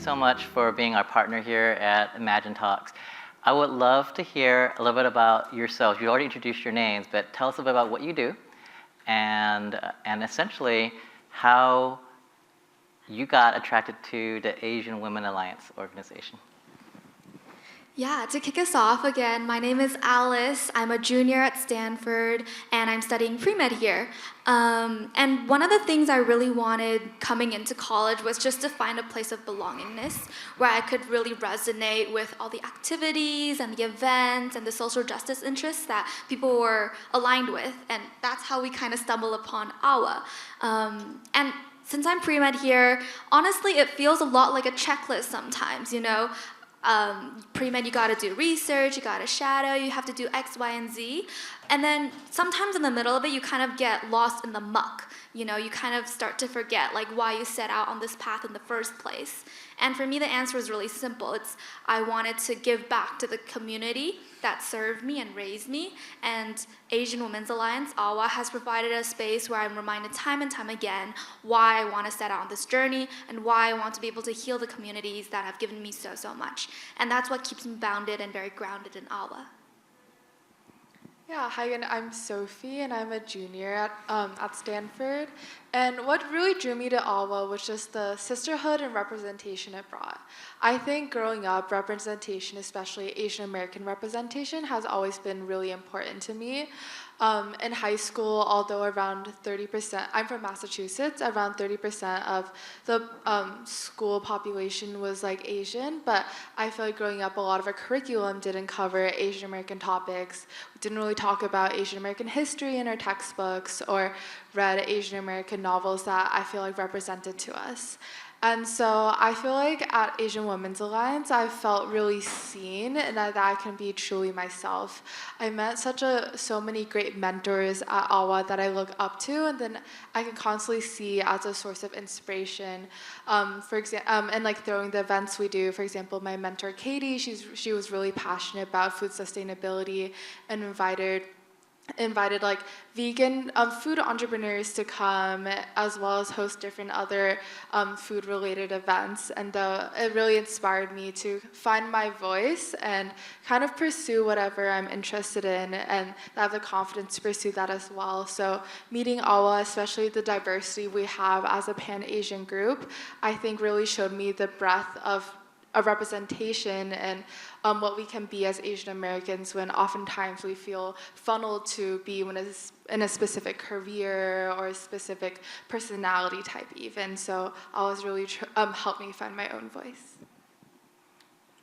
so much for being our partner here at Imagine Talks. I would love to hear a little bit about yourselves. You already introduced your names, but tell us a bit about what you do and essentially how you got attracted to the Asian Women Alliance organization. Yeah, to kick us off again, my name is Alice. I'm a junior at Stanford, and I'm studying pre-med here. And one of the things I really wanted coming into college was just to find a place of belongingness where I could really resonate with all the activities and the events and the social justice interests that people were aligned with. And that's how we kind of stumbled upon AWA. And since I'm pre-med here, honestly, it feels a lot like a checklist sometimes, you know? Pre-med, you gotta do research, you gotta shadow, you have to do X, Y, and Z. And then sometimes in the middle of it, you kind of get lost in the muck. You know, you kind of start to forget like why you set out on this path in the first place. And for me, the answer is really simple. I wanted to give back to the community that served me and raised me. And Asian Women's Alliance, AWA, has provided a space where I'm reminded time and time again why I want to set out on this journey and why I want to be able to heal the communities that have given me so, so much. And that's what keeps me bounded and very grounded in AWA. Yeah, hi, and I'm Sophie, and I'm a junior at Stanford. And what really drew me to AWA was just the sisterhood and representation it brought. I think growing up, representation, especially Asian American representation, has always been really important to me. In high school, although around 30%, I'm from Massachusetts, around 30% of the school population was like Asian, but I feel like growing up, a lot of our curriculum didn't cover Asian American topics. We didn't really talk about Asian American history in our textbooks or read Asian American novels that I feel like represented to us. And so I feel like at Asian Women's Alliance, I felt really seen and that I can be truly myself. I met so many great mentors at AWA that I look up to, and then I can constantly see as a source of inspiration. For example, and like throwing the events we do, for example, my mentor Katie, she was really passionate about food sustainability and invited like vegan food entrepreneurs to come, as well as host different other food related events. And it really inspired me to find my voice and kind of pursue whatever I'm interested in, and I have the confidence to pursue that as well. So meeting AWA, especially the diversity we have as a Pan-Asian group, I think really showed me the breadth of a representation and what we can be as Asian Americans when oftentimes we feel funneled to be in a specific career or a specific personality type even. So always really helped me find my own voice.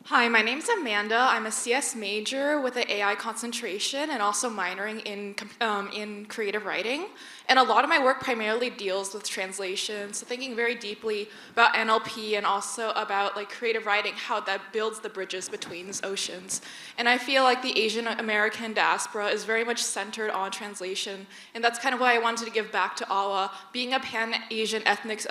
Hi, my name's Amanda. I'm a CS major with an AI concentration and also minoring in creative writing. And a lot of my work primarily deals with translation, so thinking very deeply about NLP and also about like creative writing, how that builds the bridges between these oceans. And I feel like the Asian American diaspora is very much centered on translation, and that's kind of why I wanted to give back to AWA. Being a Pan-Asian ethnic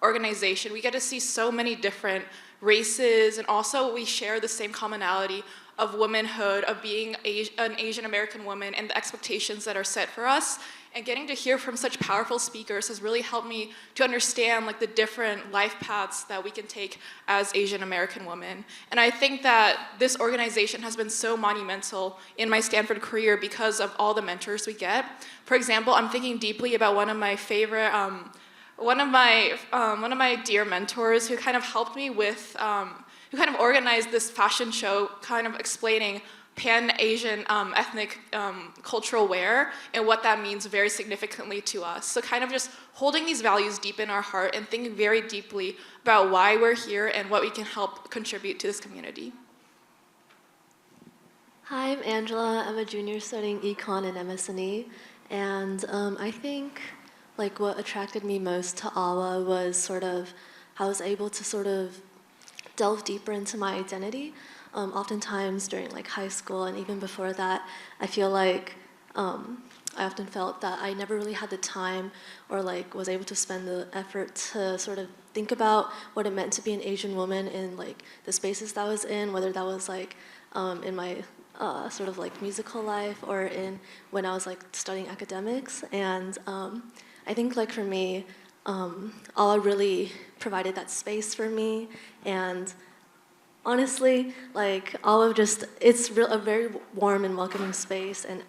organization, we get to see so many different races, and also we share the same commonality of womanhood, of being an Asian American woman, and the expectations that are set for us. And getting to hear from such powerful speakers has really helped me to understand like the different life paths that we can take as Asian American women. And I think that this organization has been so monumental in my Stanford career because of all the mentors we get. For example, I'm thinking deeply about one of my favorite one of my dear mentors who kind of helped me with, who kind of organized this fashion show, kind of explaining Pan-Asian ethnic cultural wear and what that means very significantly to us. So kind of just holding these values deep in our heart and thinking very deeply about why we're here and what we can help contribute to this community. Hi, I'm Angela. I'm a junior studying econ and MS&E, and I think like what attracted me most to AWA was sort of how I was able to sort of delve deeper into my identity. Oftentimes during like high school and even before that, I feel like I often felt that I never really had the time or like was able to spend the effort to sort of think about what it meant to be an Asian woman in like the spaces that I was in, whether that was like in my sort of like musical life or when I was like studying academics. And I think like for me, Allah really provided that space for me. And honestly, like Allah it's a very warm and welcoming space. And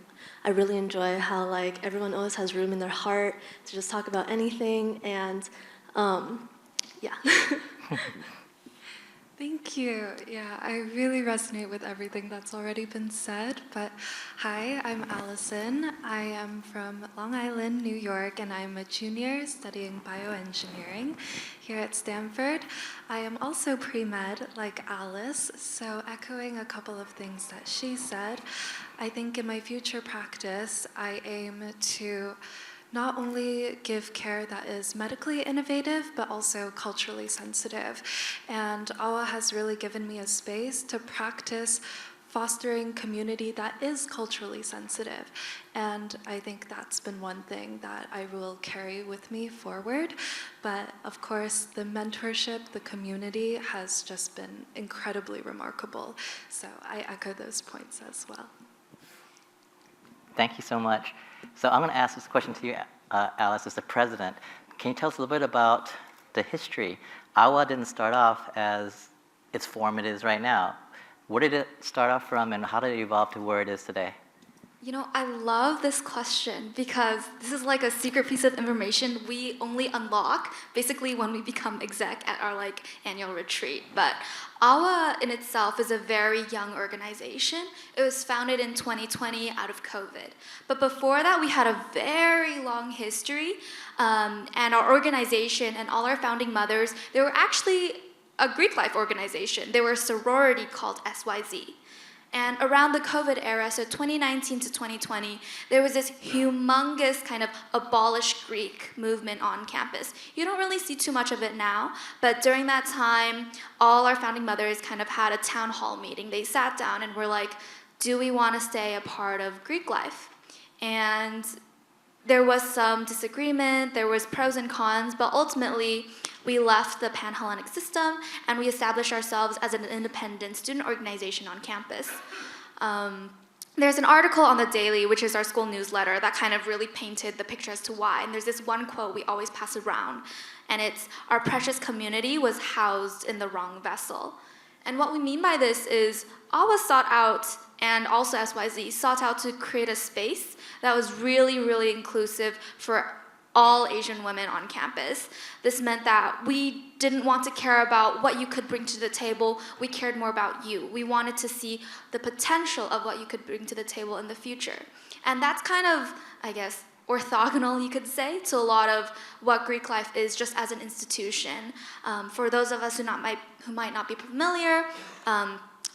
I really enjoy how like everyone always has room in their heart to just talk about anything. And yeah. Thank you. Yeah, I really resonate with everything that's already been said. But hi, I'm Allison. I am from Long Island, New York, and I'm a junior studying bioengineering here at Stanford. I am also pre-med like Alice, so echoing a couple of things that she said, I think in my future practice, I aim to not only give care that is medically innovative, but also culturally sensitive. And Allah has really given me a space to practice fostering community that is culturally sensitive. And I think that's been one thing that I will carry with me forward. But of course, the mentorship, the community has just been incredibly remarkable. So I echo those points as well. Thank you so much. So I'm going to ask this question to you, Alice, as the president. Can you tell us a little bit about the history? AWA didn't start off as its form it is right now. Where did it start off from, and how did it evolve to where it is today? You know, I love this question because this is like a secret piece of information we only unlock basically when we become exec at our like annual retreat. But AWA in itself is a very young organization. It was founded in 2020 out of COVID. But before that, we had a very long history. And our organization and all our founding mothers, they were actually a Greek life organization. They were a sorority called SYZ. And around the COVID era, so 2019 to 2020, there was this humongous kind of abolish Greek movement on campus. You don't really see too much of it now, but during that time, all our founding mothers kind of had a town hall meeting. They sat down and were like, do we want to stay a part of Greek life? And there was some disagreement, there was pros and cons, but ultimately, we left the Pan-Hellenic system and we established ourselves as an independent student organization on campus. There's an article on The Daily, which is our school newsletter, that kind of really painted the picture as to why. And there's this one quote we always pass around, and it's, our precious community was housed in the wrong vessel. And what we mean by this is, AWA sought out, and also SYZ, sought out to create a space that was really, really inclusive for all Asian women on campus. This meant that we didn't want to care about what you could bring to the table, we cared more about you. We wanted to see the potential of what you could bring to the table in the future. And that's kind of, I guess, orthogonal, you could say, to a lot of what Greek life is just as an institution. For those of us who might not be familiar,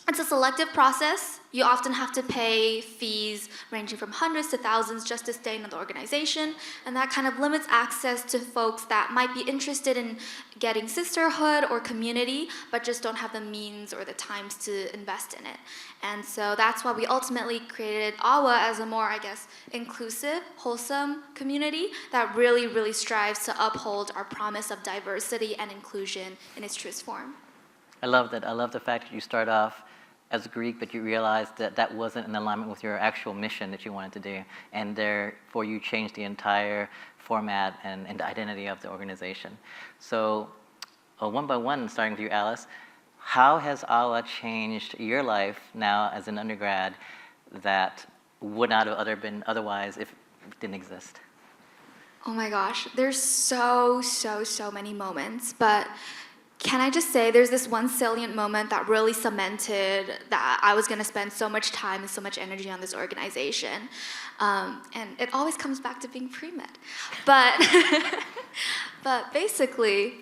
it's a selective process. You often have to pay fees ranging from hundreds to thousands just to stay in the organization, and that kind of limits access to folks that might be interested in getting sisterhood or community, but just don't have the means or the times to invest in it. And so that's why we ultimately created AWA as a more, I guess, inclusive, wholesome community that really, really strives to uphold our promise of diversity and inclusion in its truest form. I love that. I love the fact that you start off as Greek, but you realized that that wasn't in alignment with your actual mission that you wanted to do, and therefore you changed the entire format and identity of the organization. So one by one, starting with you, Alice, how has AWA changed your life now as an undergrad that would not have been otherwise if it didn't exist? Oh my gosh, there's so many moments, but can I just say there's this one salient moment that really cemented that I was going to spend so much time and so much energy on this organization. And it always comes back to being pre-med. But, but basically,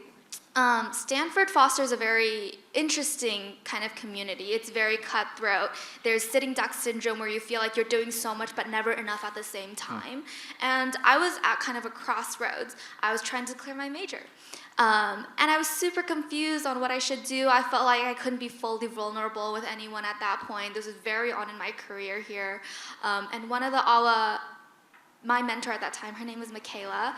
Stanford fosters a very interesting kind of community. It's very cutthroat. There's sitting duck syndrome where you feel like you're doing so much but never enough at the same time. And I was at kind of a crossroads. I was trying to clear my major. And I was super confused on what I should do. I felt like I couldn't be fully vulnerable with anyone at that point. This was very on in my career here. And one of the AWA, my mentor at that time, her name was Michaela,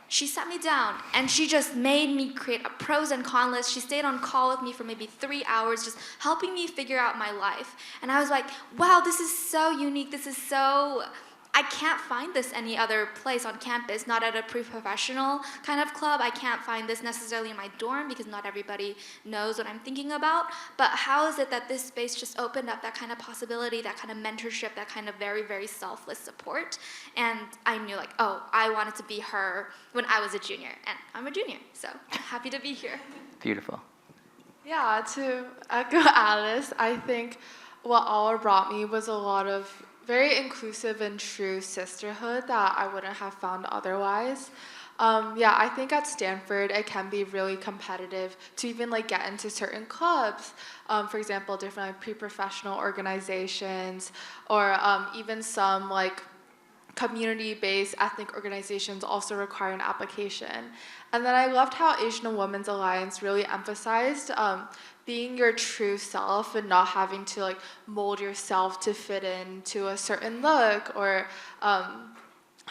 she sat me down and she just made me create a pros and cons list. She stayed on call with me for maybe 3 hours, just helping me figure out my life. And I was like, wow, this is so unique. This is so I can't find this any other place on campus, not at a pre-professional kind of club. I can't find this necessarily in my dorm because not everybody knows what I'm thinking about. But how is it that this space just opened up that kind of possibility, that kind of mentorship, that kind of very, very selfless support? And I knew like, oh, I wanted to be her when I was a junior, and I'm a junior, so I'm happy to be here. Beautiful. Yeah, to echo Alice, I think what Aula brought me was a lot of very inclusive and true sisterhood that I wouldn't have found otherwise. Yeah, I think at Stanford it can be really competitive to even like get into certain clubs. For example, different like pre-professional organizations, or even some like community-based ethnic organizations also require an application. And then I loved how Asian Women's Alliance really emphasized being your true self and not having to like mold yourself to fit into a certain look or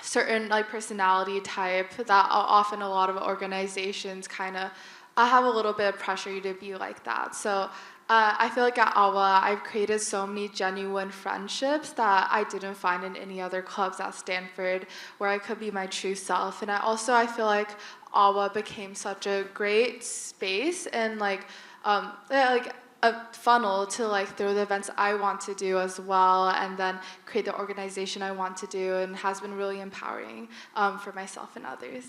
certain like personality type that often a lot of organizations kind of have a little bit of pressure you to be like that. So I feel like at AWA, I've created so many genuine friendships that I didn't find in any other clubs at Stanford, where I could be my true self. And I feel like AWA became such a great space and like a funnel to like through the events I want to do as well, and then create the organization I want to do, and has been really empowering for myself and others.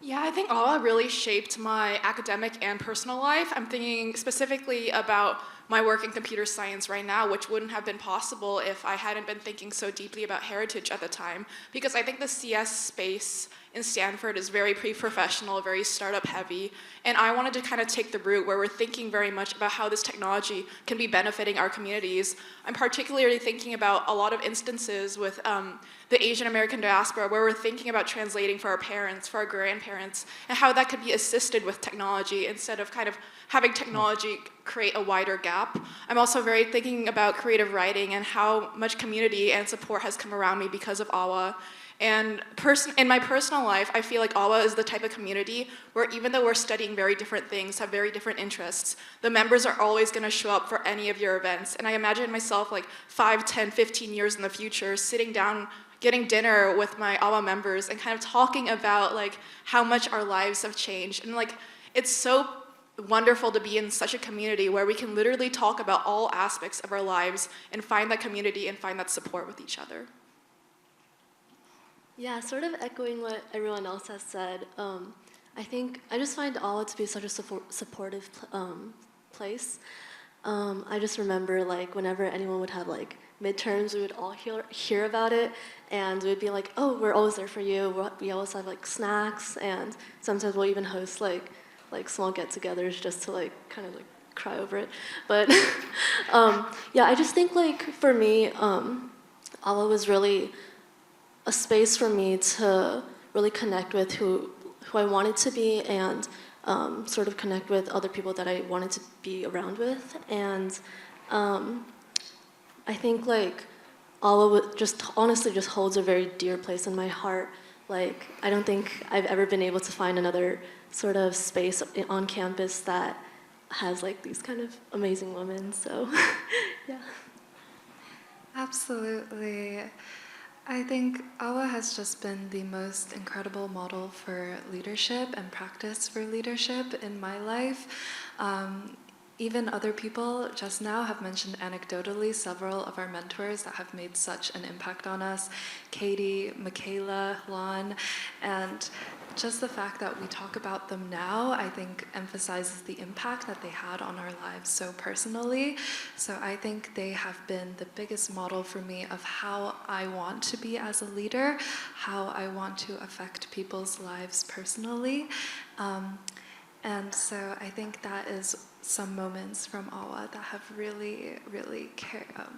Yeah, I think ALA really shaped my academic and personal life. I'm thinking specifically about my work in computer science right now, which wouldn't have been possible if I hadn't been thinking so deeply about heritage at the time. Because I think the CS space in Stanford is very pre-professional, very startup heavy. And I wanted to kind of take the route where we're thinking very much about how this technology can be benefiting our communities. I'm particularly thinking about a lot of instances with the Asian American diaspora where we're thinking about translating for our parents, for our grandparents, and how that could be assisted with technology instead of kind of having technology create a wider gap. I'm also very thinking about creative writing and how much community and support has come around me because of AWA. And in my personal life, I feel like AWA is the type of community where even though we're studying very different things, have very different interests, the members are always going to show up for any of your events. And I imagine myself like 5, 10, 15 years in the future sitting down, getting dinner with my AWA members and kind of talking about like how much our lives have changed. And like it's so wonderful to be in such a community where we can literally talk about all aspects of our lives and find that community and find that support with each other. Yeah, sort of echoing what everyone else has said. I think I just find ALA to be such a supportive place. I just remember like whenever anyone would have like midterms, we would all hear about it, and we'd be like, oh, we're always there for you. We always have like snacks, and sometimes we'll even host like small get-togethers just to like kind of like cry over it. But yeah, I just think like for me, ALA was really a space for me to really connect with who I wanted to be, and sort of connect with other people that I wanted to be around with. And I think like ALA just honestly just holds a very dear place in my heart. Like I don't think I've ever been able to find another sort of space on campus that has like these kind of amazing women. So yeah. Absolutely. I think AWA has just been the most incredible model for leadership and practice for leadership in my life. Even other people just now have mentioned anecdotally several of our mentors that have made such an impact on us. Katie, Michaela, Lon, and just the fact that we talk about them now, I think emphasizes the impact that they had on our lives so personally. So I think they have been the biggest model for me of how I want to be as a leader, how I want to affect people's lives personally. And so I think that is some moments from AWA that have really, really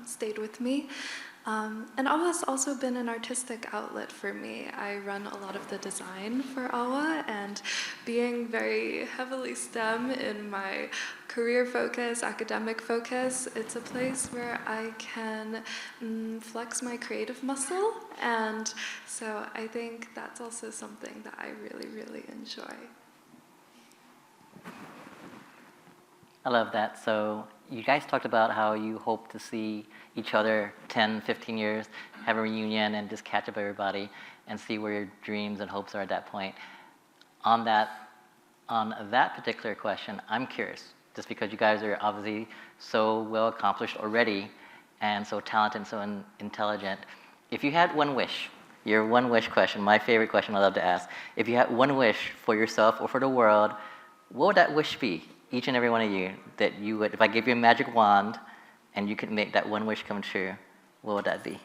stayed with me. And AWA has also been an artistic outlet for me. I run a lot of the design for AWA, and being very heavily STEM in my career focus, academic focus, it's a place where I can flex my creative muscle. And so I think that's also something that I really, really enjoy. I love that. So you guys talked about how you hope to see each other 10, 15 years have a reunion and just catch up everybody and see where your dreams and hopes are at that point. On that particular question, I'm curious, just because you guys are obviously so well accomplished already and so talented and so intelligent. If you had one wish, your one wish question, my favorite question I love to ask, if you had one wish for yourself or for the world, what would that wish be, each and every one of you, that you would, if I gave you a magic wand and you could make that one wish come true, what would that be?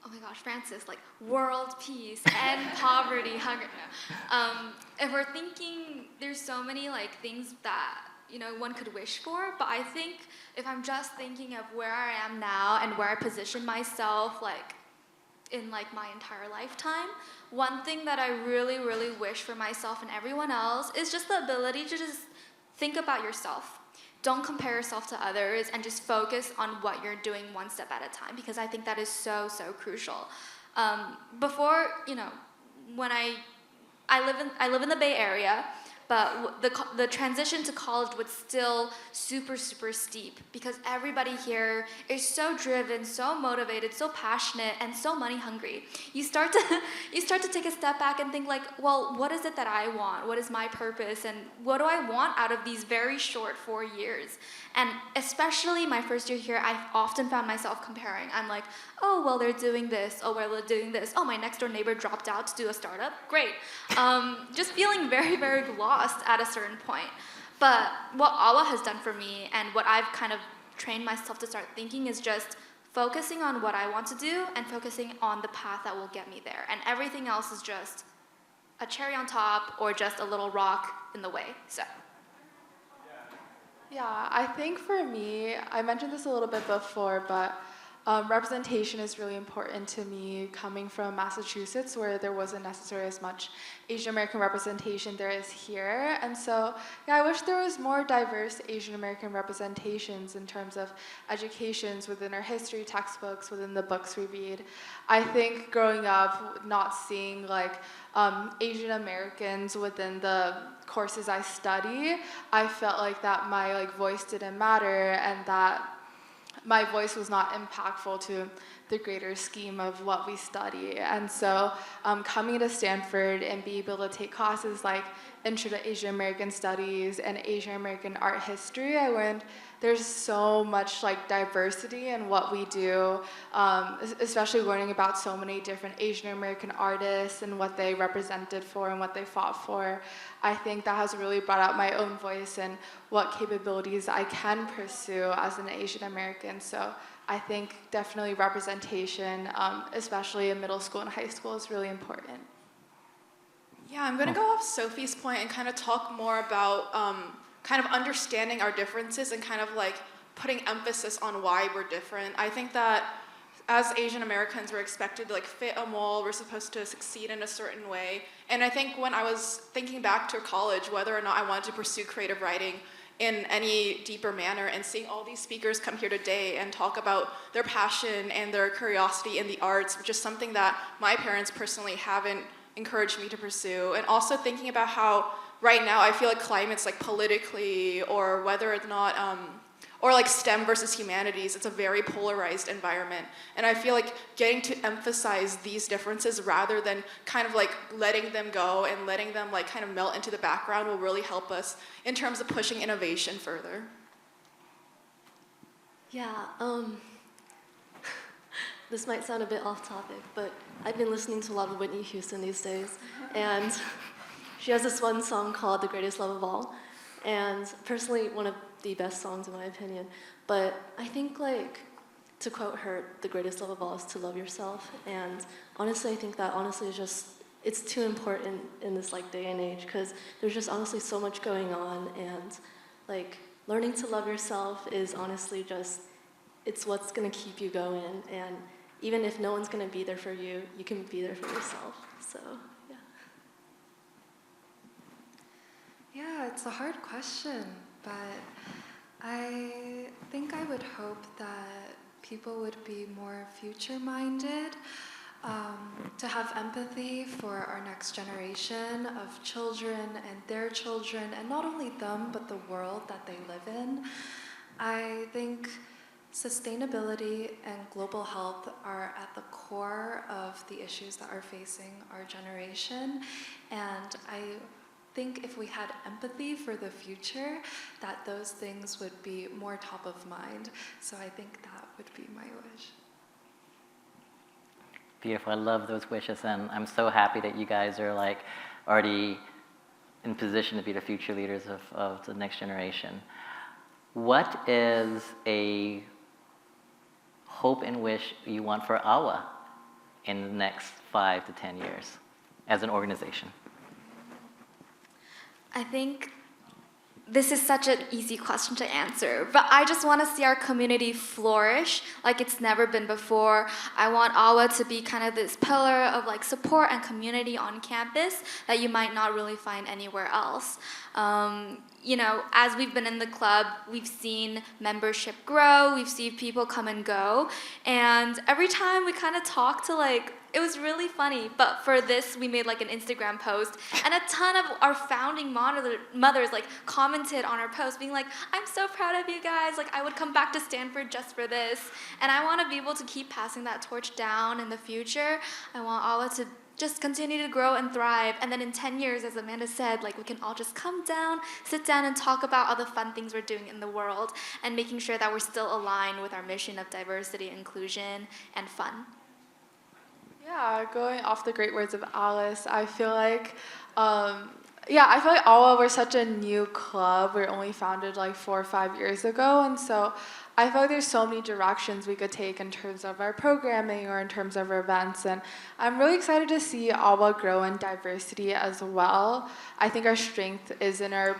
Oh my gosh, Francis, like world peace, end poverty, hunger. No. If we're thinking, there's so many like things that one could wish for, but I think if I'm just thinking of where I am now and where I position myself, like in like my entire lifetime, one thing that I really, really wish for myself and everyone else is just the ability to just think about yourself. Don't compare yourself to others and just focus on what you're doing one step at a time, because I think that is so, so crucial. Before, when I live in the Bay Area, but the transition to college was still super, super steep, because everybody here is so driven, so motivated, so passionate, and so money hungry. You start to take a step back and think like, well, what is it that I want? What is my purpose? And what do I want out of these very short 4 years? And especially my first year here, I often found myself comparing. I'm like, oh, well, they're doing this. Oh, well, they're doing this. Oh, my next door neighbor dropped out to do a startup. Great. Just feeling very, very lost at a certain point. But what Allah has done for me and what I've kind of trained myself to start thinking is just focusing on what I want to do and focusing on the path that will get me there. And everything else is just a cherry on top or just a little rock in the way. So. Yeah, I think for me, I mentioned this a little bit before, but representation is really important to me, coming from Massachusetts, where there wasn't necessarily as much Asian American representation there is here. And so, yeah, I wish there was more diverse Asian American representations in terms of educations within our history textbooks, within the books we read. I think growing up, not seeing like Asian Americans within the courses I study, I felt like that my voice didn't matter, and that my voice was not impactful to the greater scheme of what we study. And so coming to Stanford and be able to take classes like Intro to Asian American Studies and Asian American Art History, I learned there's so much diversity in what we do, especially learning about so many different Asian American artists and what they represented for and what they fought for. I think that has really brought out my own voice and what capabilities I can pursue as an Asian American. So I think definitely representation, especially in middle school and high school, is really important. Yeah, I'm going to go off Sophie's point and kind of talk more about kind of understanding our differences and kind of putting emphasis on why we're different. I think that as Asian Americans, we're expected to fit a mold, we're supposed to succeed in a certain way. And I think when I was thinking back to college, whether or not I wanted to pursue creative writing in any deeper manner, and seeing all these speakers come here today and talk about their passion and their curiosity in the arts, which is something that my parents personally haven't encouraged me to pursue. And also thinking about how right now I feel like climate's politically, or whether or not or STEM versus humanities, it's a very polarized environment. And I feel like getting to emphasize these differences rather than kind of letting them go and letting them kind of melt into the background will really help us in terms of pushing innovation further. Yeah, this might sound a bit off topic, but I've been listening to a lot of Whitney Houston these days, and she has this one song called The Greatest Love of All, and personally one of the best songs in my opinion. But I think to quote her, the greatest love of all is to love yourself. And honestly, I think that is just, it's too important in this day and age, because there's just honestly so much going on, and learning to love yourself is honestly just, it's what's gonna keep you going. And even if no one's gonna be there for you, you can be there for yourself. So yeah. Yeah, it's a hard question, but I think I would hope that people would be more future-minded, to have empathy for our next generation of children and their children, and not only them, but the world that they live in. I think Sustainability and global health are at the core of the issues that are facing our generation, and I think if we had empathy for the future, that those things would be more top of mind. So I think that would be my wish. Beautiful. I love those wishes, and I'm so happy that you guys are like already in position to be the future leaders of the next generation. What is a hope and wish you want for AWA in the next 5 to 10 years as an organization? I think this is such an easy question to answer, but I just want to see our community flourish like it's never been before. I want AWA to be kind of this pillar of like support and community on campus that you might not really find anywhere else. You know, as we've been in the club, we've seen membership grow, we've seen people come and go, and every time we kind of talk to like, it was really funny, but for this, we made like an Instagram post, and a ton of our founding mothers like commented on our post, being like, I'm so proud of you guys, like I would come back to Stanford just for this, and I want to be able to keep passing that torch down in the future. I want AWA to just continue to grow and thrive, and then in 10 years, as Amanda said, like we can all just come down, sit down, and talk about all the fun things we're doing in the world, and making sure that we're still aligned with our mission of diversity, inclusion, and fun. Yeah, going off the great words of Alice, I feel like, I feel like AWA, we're such a new club. We're only founded like 4 or 5 years ago, and so I feel like there's so many directions we could take in terms of our programming or in terms of our events, and I'm really excited to see AWA grow in diversity as well. I think our strength is in our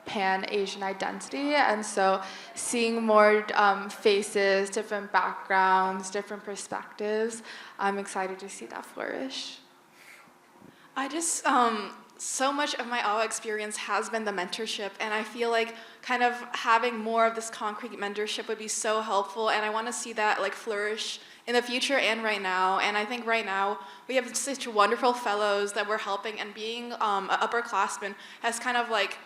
Pan-Asian identity, and so seeing more faces, different backgrounds, different perspectives, I'm excited to see that flourish. I just, so much of my AWA experience has been the mentorship, and I feel like kind of having more of this concrete mentorship would be so helpful, and I want to see that like flourish in the future and right now. And I think right now we have such wonderful fellows that we're helping, and being an upperclassman has kind of like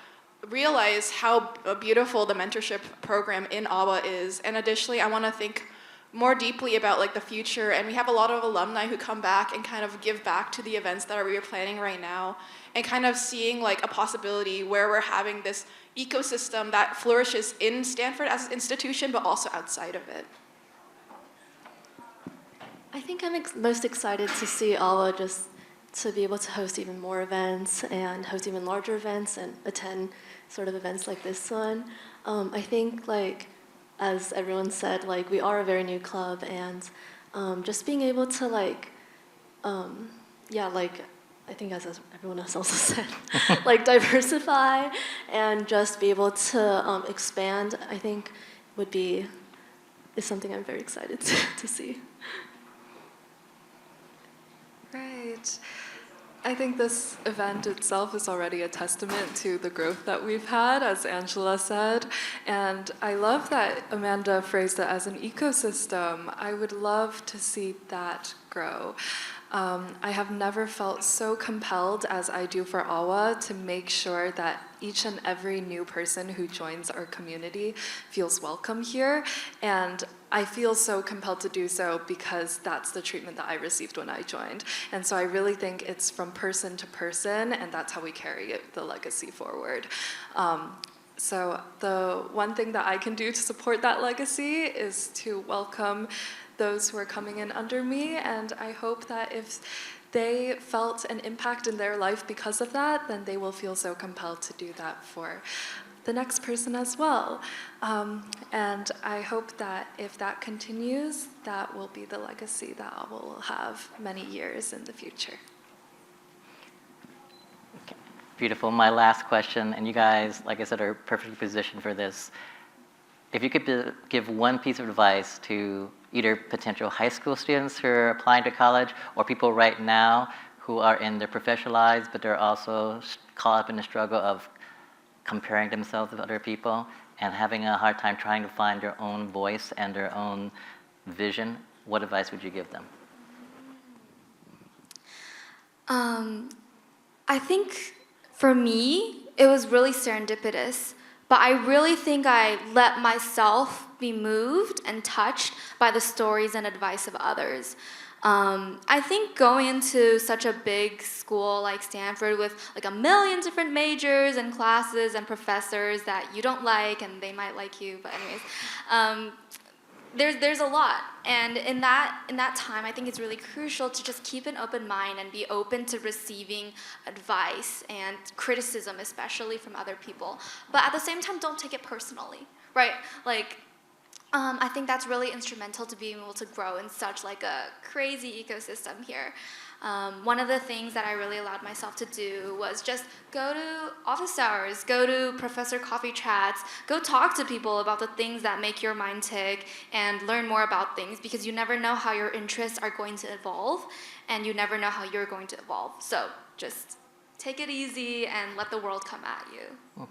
realized how beautiful the mentorship program in AWA is. And additionally, I want to think more deeply about like the future, and we have a lot of alumni who come back and kind of give back to the events that we are planning right now, and kind of seeing like a possibility where we're having this ecosystem that flourishes in Stanford as an institution, but also outside of it. I think I'm most excited to see AWA just to be able to host even more events and host even larger events and attend sort of events like this one. I think like, as everyone said, like we are a very new club, and just being able to like, like I think as everyone else also said, like diversify and just be able to expand, I think is something I'm very excited to see. Right. I think this event itself is already a testament to the growth that we've had, as Angela said. And I love that Amanda phrased it as an ecosystem. I would love to see that grow. I have never felt so compelled as I do for AWA to make sure that each and every new person who joins our community feels welcome here. And I feel so compelled to do so because that's the treatment that I received when I joined. And so I really think it's from person to person, and that's how we carry the legacy forward. So the one thing that I can do to support that legacy is to welcome those who are coming in under me, and I hope that if they felt an impact in their life because of that, then they will feel so compelled to do that for the next person as well. And I hope that if that continues, that will be the legacy that AWA will have many years in the future. Okay. Beautiful. My last question, and you guys, like I said, are perfectly positioned for this. If you could give one piece of advice to either potential high school students who are applying to college, or people right now who are in their professional lives, but they're also caught up in the struggle of comparing themselves with other people and having a hard time trying to find their own voice and their own vision, what advice would you give them? I think for me, it was really serendipitous but I really think I let myself be moved and touched by the stories and advice of others. I think going into such a big school like Stanford with like a million different majors and classes and professors that you don't like and they might like you, but anyways, there's a lot, and in that time, I think it's really crucial to just keep an open mind and be open to receiving advice and criticism, especially from other people. But at the same time, don't take it personally, right? Like, I think that's really instrumental to being able to grow in such like a crazy ecosystem here. One of the things that I really allowed myself to do was just go to office hours, go to professor coffee chats, go talk to people about the things that make your mind tick and learn more about things, because you never know how your interests are going to evolve and you never know how you're going to evolve. So just take it easy and let the world come at you.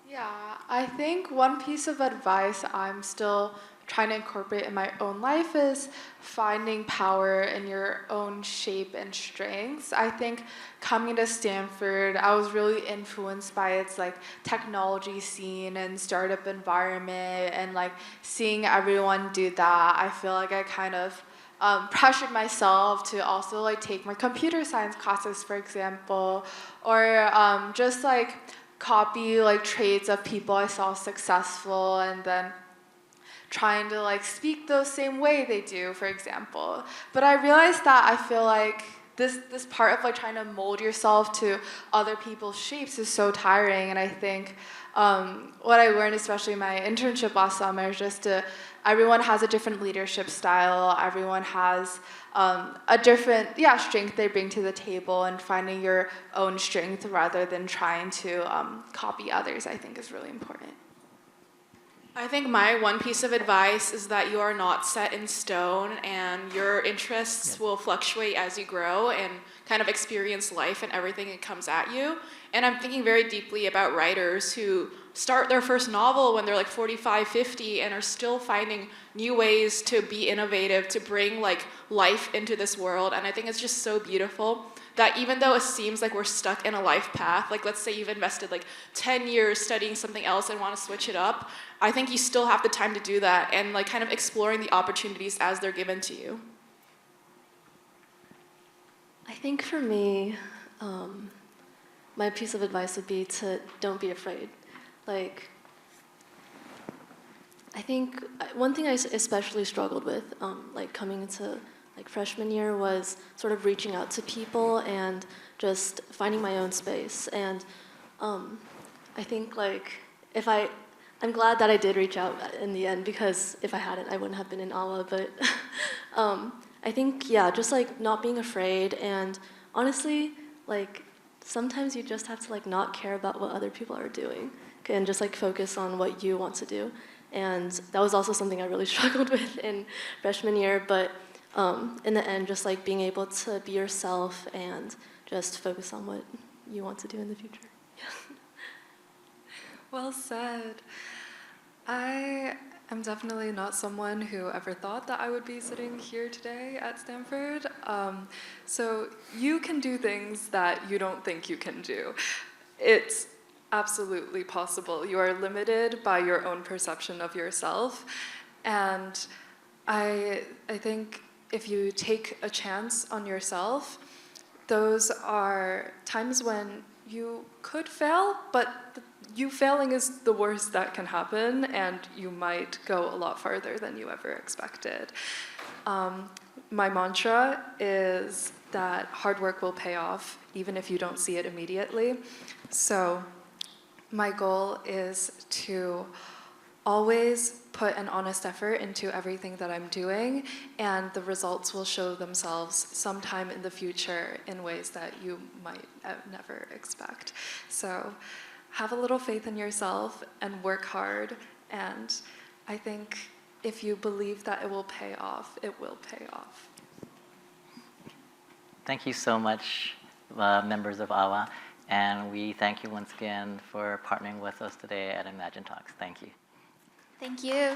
Yeah, I think one piece of advice I'm still trying to incorporate in my own life is finding power in your own shape and strengths. I think coming to Stanford, I was really influenced by its like technology scene and startup environment, and like seeing everyone do that. I feel like I kind of pressured myself to also like take my computer science classes, for example, or just like copy like traits of people I saw successful and then trying to like speak the same way they do, for example. But I realized that I feel like this part of like trying to mold yourself to other people's shapes is so tiring. And I think what I learned, especially in my internship last summer, is just everyone has a different leadership style. Everyone has a different strength they bring to the table, and finding your own strength rather than trying to copy others, I think is really important. I think my one piece of advice is that you are not set in stone and your interests will fluctuate as you grow and kind of experience life and everything that comes at you. And I'm thinking very deeply about writers who start their first novel when they're like 45, 50 and are still finding new ways to be innovative, to bring like life into this world. And I think it's just so beautiful that even though it seems like we're stuck in a life path, like let's say you've invested like 10 years studying something else and want to switch it up, I think you still have the time to do that and like kind of exploring the opportunities as they're given to you. I think for me, my piece of advice would be to don't be afraid. Like, I think one thing I especially struggled with, like coming into like freshman year, was sort of reaching out to people and just finding my own space. And I think like I'm glad that I did reach out in the end, because if I hadn't, I wouldn't have been in AWA. But I think, just like not being afraid, and honestly, like sometimes you just have to like not care about what other people are doing and just like focus on what you want to do. And that was also something I really struggled with in freshman year, but in the end, just like being able to be yourself and just focus on what you want to do in the future. Well said. I am definitely not someone who ever thought that I would be sitting here today at Stanford. So you can do things that you don't think you can do. It's absolutely possible. You are limited by your own perception of yourself. And I think if you take a chance on yourself, those are times when you could fail, but you failing is the worst that can happen, and you might go a lot farther than you ever expected. My mantra is that hard work will pay off, even if you don't see it immediately. So my goal is to always put an honest effort into everything that I'm doing, and the results will show themselves sometime in the future in ways that you might never expect. So have a little faith in yourself and work hard, and I think if you believe that it will pay off, it will pay off. Thank you so much, members of AWA, and we thank you once again for partnering with us today at Imagine Talks. Thank you. Thank you.